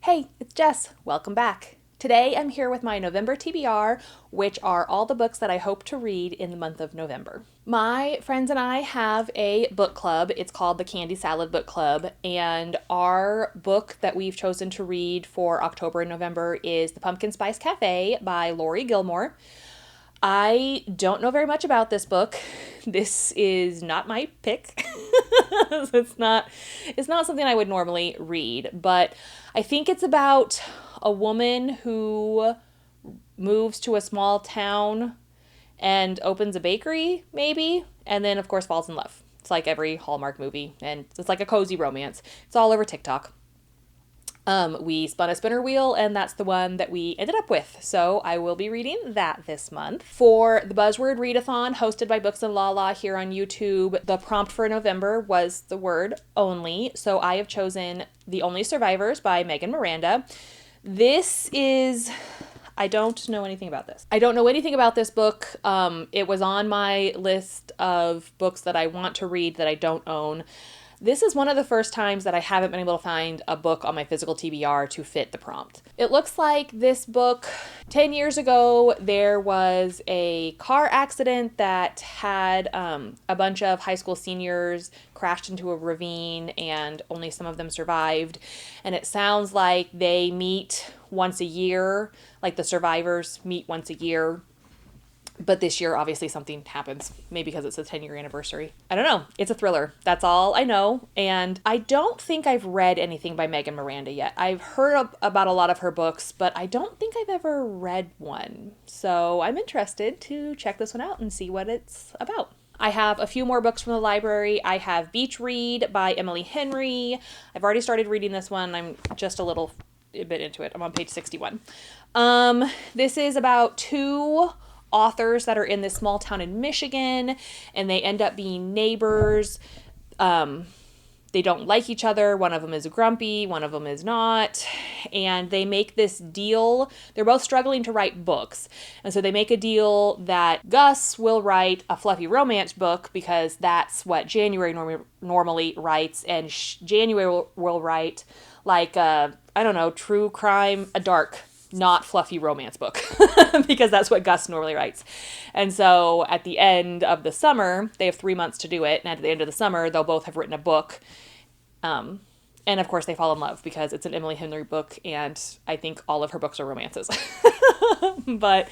Hey, it's Jess. Welcome back. Today I'm here with my November TBR, which are all the books that I hope to read in the month of November. My friends and I have a book club. It's called the Candy Salad Book Club, and our book that we've chosen to read for October and November is The Pumpkin Spice Cafe by Lori Gilmore. I don't know very much about this book. This is not my pick. it's not something I would normally read, but I think it's about a woman who moves to a small town and opens a bakery, maybe, and then of course falls in love. It's like every Hallmark movie, and it's like a cozy romance. It's all over TikTok. We spun a spinner wheel, and that's the one that we ended up with. So I will be reading that this month. For the Buzzword Readathon, hosted by Books and Lala here on YouTube, the prompt for November was the word only. So I have chosen The Only Survivors by Megan Miranda. I don't know anything about this. I don't know anything about this book. It was on my list of books that I want to read that I don't own. This is one of the first times that I haven't been able to find a book on my physical TBR to fit the prompt. It looks like this book, 10 years ago, there was a car accident that had a bunch of high school seniors crashed into a ravine, and only some of them survived. And it sounds like they meet once a year, like the survivors meet once a year. But this year, obviously, something happens. Maybe because it's a 10-year anniversary. I don't know. It's a thriller. That's all I know. And I don't think I've read anything by Megan Miranda yet. I've heard about a lot of her books, but I don't think I've ever read one. So I'm interested to check this one out and see what it's about. I have a few more books from the library. I have Beach Read by Emily Henry. I've already started reading this one. I'm just a bit into it. I'm on page 61. This is about two authors that are in this small town in Michigan, and they end up being neighbors. They don't like each other. One of them is grumpy, one of them is not, and they make this deal. They're both struggling to write books, and so they make a deal that Gus will write a fluffy romance book because that's what January normally writes, and January will write like true crime, a dark, not fluffy romance book because that's what Gus normally writes. And so at the end of the summer, they have 3 months to do it. And at the end of the summer, they'll both have written a book. And of course they fall in love because it's an Emily Henry book. And I think all of her books are romances. But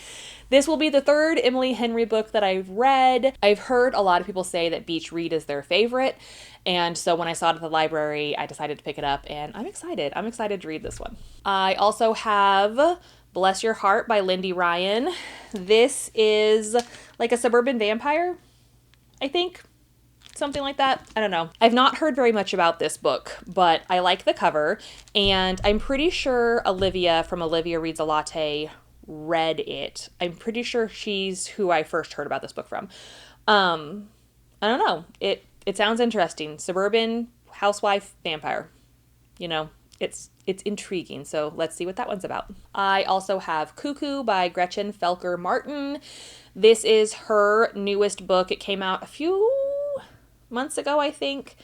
this will be the third Emily Henry book that I've read. I've heard a lot of people say that Beach Read is their favorite. And so when I saw it at the library, I decided to pick it up, and I'm excited. I'm excited to read this one. I also have Bless Your Heart by Lindy Ryan. This is like a suburban vampire, I think. Something like that. I don't know. I've not heard very much about this book, but I like the cover, and I'm pretty sure Olivia from Olivia Reads a Latte read it. I'm pretty sure she's who I first heard about this book from. I don't know. It sounds interesting. Suburban housewife vampire. It's intriguing. So let's see what that one's about. I also have Cuckoo by Gretchen Felker Martin. This is her newest book. It came out a few months ago, I think.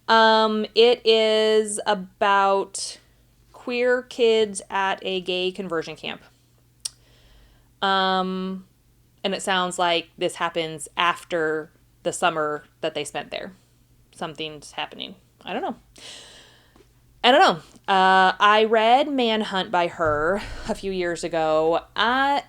It is about queer kids at a gay conversion camp. And it sounds like this happens after the summer that they spent there. Something's happening. I don't know. I read Manhunt by her a few years ago. I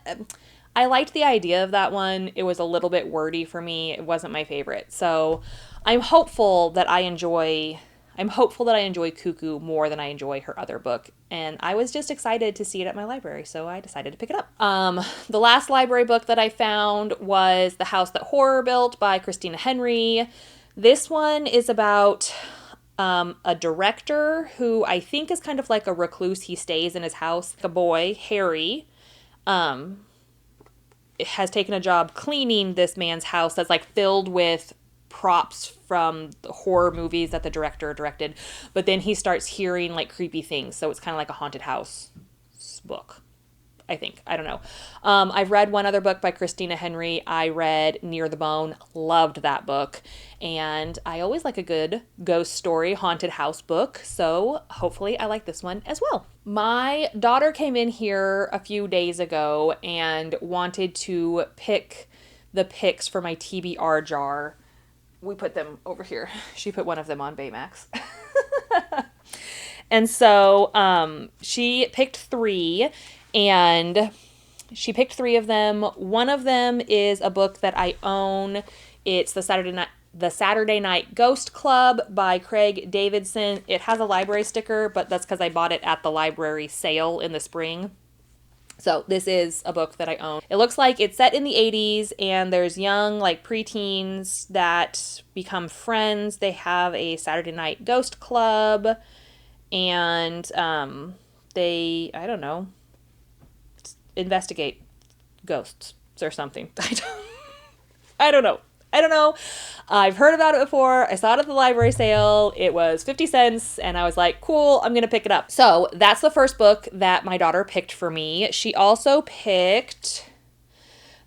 liked the idea of that one. It was a little bit wordy for me. It wasn't my favorite. So I'm hopeful that I enjoy Cuckoo more than I enjoy her other book. And I was just excited to see it at my library, so I decided to pick it up. The last library book that I found was The House That Horror Built by Christina Henry. This one is about a director who I think is kind of like a recluse. He stays in his house. A boy, Harry, has taken a job cleaning this man's house that's like filled with props from the horror movies that the director directed, but then he starts hearing like creepy things, so it's kind of like a haunted house book. I think. I don't know. I've read one other book by Christina Henry. I read Near the Bone. Loved that book. And I always like a good ghost story, haunted house book. So hopefully I like this one as well. My daughter came in here a few days ago and wanted to pick the picks for my TBR jar. We put them over here. She put one of them on Baymax. And so she picked 3, and she picked 3 of them. One of them is a book that I own. It's the Saturday Night Ghost Club by Craig Davidson. It has a library sticker, but that's because I bought it at the library sale in the spring. So this is a book that I own. It looks like it's set in the 80s, and there's young, like, preteens that become friends. They have a Saturday Night Ghost Club, and they, I don't know, investigate ghosts or something. I don't know. I've heard about it before. I saw it at the library sale. It was 50 cents, and I was like, cool, I'm going to pick it up. So that's the first book that my daughter picked for me. She also picked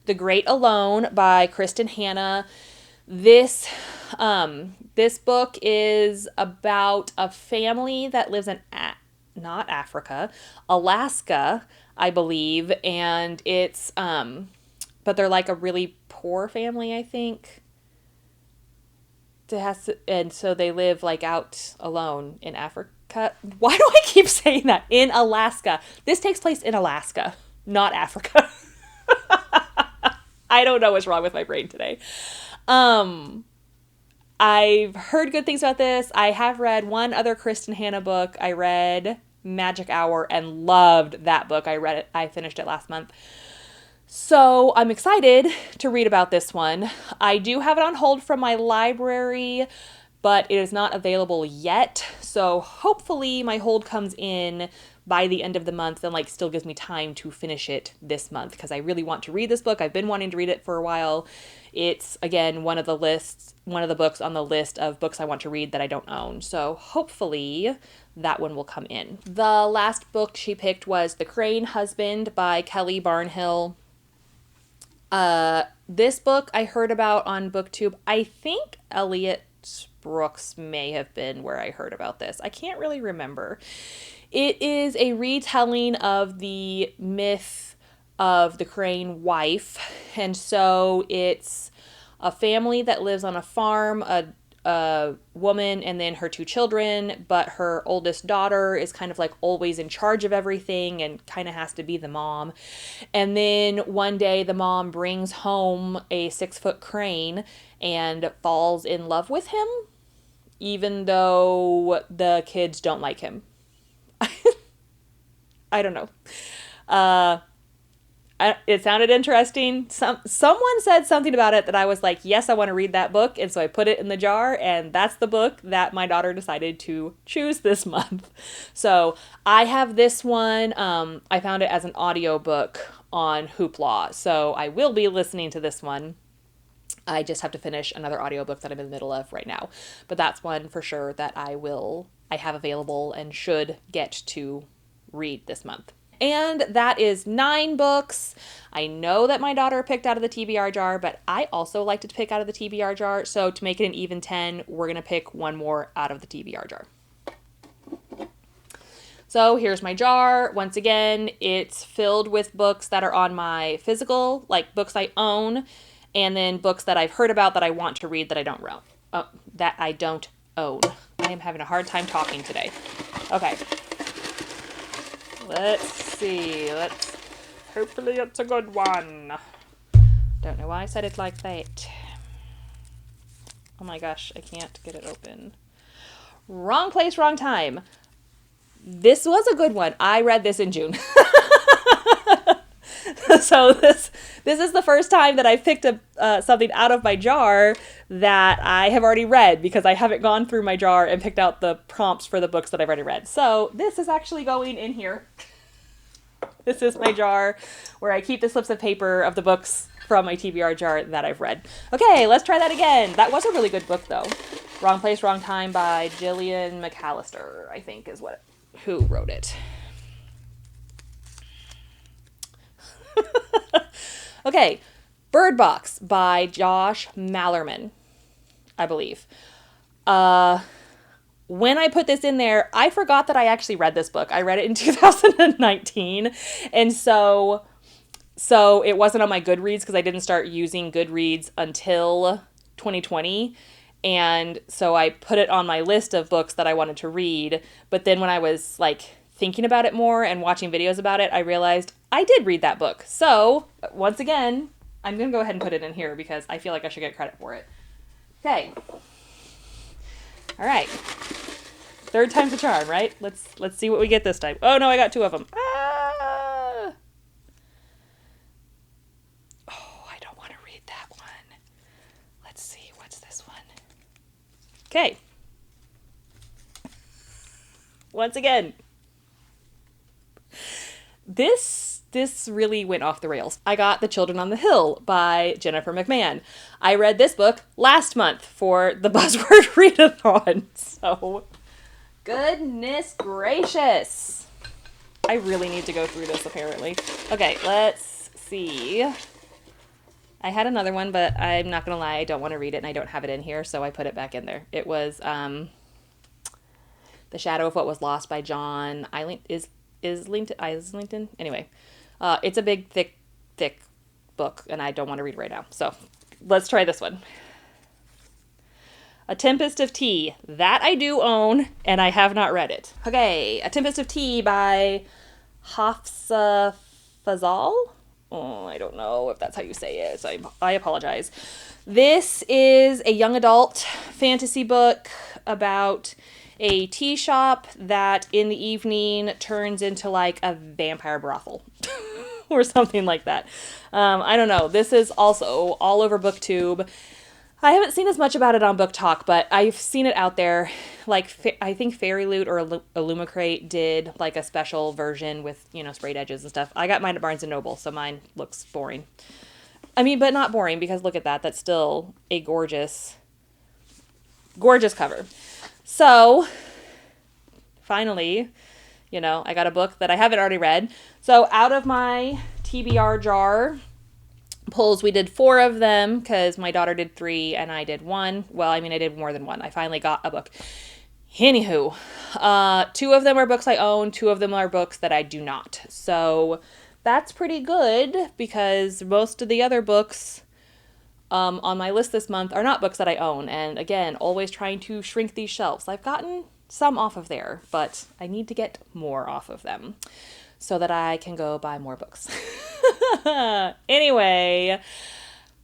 The Great Alone by Kristen Hanna. This book is about a family that lives in not Africa, Alaska, I believe, and it's but they're like a really poor family, I think. And so they live like out alone in Africa. Why do I keep saying that? In Alaska. This takes place in Alaska, not Africa. I don't know what's wrong with my brain today. I've heard good things about this. I have read one other Kristen Hanna book. I read Magic Hour and loved that book. I finished it last month. So I'm excited to read about this one. I do have it on hold from my library, but it is not available yet. So hopefully my hold comes in by the end of the month and like still gives me time to finish it this month, because I really want to read this book. I've been wanting to read it for a while. It's, again, one of the books on the list of books I want to read that I don't own. So hopefully that one will come in. The last book she picked was The Crane Husband by Kelly Barnhill. This book I heard about on BookTube. I think Elliot Brooks may have been where I heard about this. I can't really remember. It is a retelling of the myth of the crane wife. And so it's a family that lives on a farm, a woman and then her 2 children, but her oldest daughter is kind of like always in charge of everything and kind of has to be the mom. And then one day the mom brings home a 6-foot crane and falls in love with him, even though the kids don't like him. I don't know. It sounded interesting. Someone said something about it that I was like, yes, I want to read that book. And so I put it in the jar, and that's the book that my daughter decided to choose this month. So I have this one. I found it as an audiobook on Hoopla. So I will be listening to this one. I just have to finish another audiobook that I'm in the middle of right now. But that's one for sure that I have available and should get to read this month. And that is 9 books. I know that my daughter picked out of the TBR jar, but I also like to pick out of the TBR jar. So to make it an even 10, we're going to pick one more out of the TBR jar. So here's my jar. Once again, it's filled with books that are on my physical, like books I own, and then books that I've heard about that I want to read that I don't own. I am having a hard time talking today. Okay. Let's see. Hopefully it's a good one. Don't know why I said it like that. Oh my gosh, I can't get it open. Wrong place, wrong time. This was a good one. I read this in June. So this is the first time that I've picked up something out of my jar that I have already read, because I haven't gone through my jar and picked out the prompts for the books that I've already read. So this is actually going in here. This is my jar where I keep the slips of paper of the books from my TBR jar that I've read. Okay, let's try that again. That was a really good book, though. Wrong Place, Wrong Time by Gillian McAllister, I think is who wrote it. Okay, Bird Box by Josh Mallerman, I believe. When I put this in there, I forgot that I actually read this book. I read it in 2019. And so it wasn't on my Goodreads because I didn't start using Goodreads until 2020. And so I put it on my list of books that I wanted to read. But then when I was like thinking about it more and watching videos about it, I realized I did read that book. So once again, I'm going to go ahead and put it in here because I feel like I should get credit for it. Okay. All right. Third time's a charm, right? Let's see what we get this time. Oh no, I got two of them. Ah! Oh, I don't want to read that one. Let's see, what's this one? Okay. Once again, this really went off the rails. I got The Children on the Hill by Jennifer McMahon. I read this book last month for the Buzzword Readathon. So, goodness gracious. I really need to go through this, apparently. Okay, let's see. I had another one, but I'm not going to lie, I don't want to read it, and I don't have it in here, so I put it back in there. It was The Shadow of What Was Lost by John Islington? Anyway, it's a big, thick book, and I don't want to read it right now. So let's try this one. A Tempest of Tea. That I do own, and I have not read it. Okay, A Tempest of Tea by Hafsa Fazal. Oh, I don't know if that's how you say it, so I apologize. This is a young adult fantasy book about a tea shop that in the evening turns into like a vampire brothel or something like that. I don't know. This is also all over BookTube. I haven't seen as much about it on Book Talk, but I've seen it out there. Like, I think Fairy Loot or Illumicrate did like a special version with, sprayed edges and stuff. I got mine at Barnes & Noble, so mine looks boring. I mean, but not boring because look at that. That's still a gorgeous, gorgeous cover. So, finally, I got a book that I haven't already read. So, out of my TBR jar pulls, we did 4 of them because my daughter did 3 and I did 1. Well, I mean, I did more than 1. I finally got a book. Anywho, 2 of them are books I own. 2 of them are books that I do not. So, that's pretty good because most of the other books on my list this month are not books that I own. And again, always trying to shrink these shelves. I've gotten some off of there, but I need to get more off of them so that I can go buy more books. Anyway,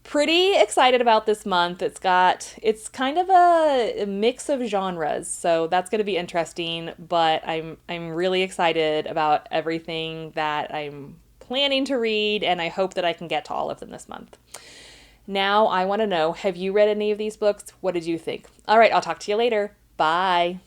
pretty excited about this month. It's kind of a mix of genres, so that's going to be interesting, but I'm really excited about everything that I'm planning to read, and I hope that I can get to all of them this month. Now, I want to know, have you read any of these books? What did you think? All right, I'll talk to you later. Bye.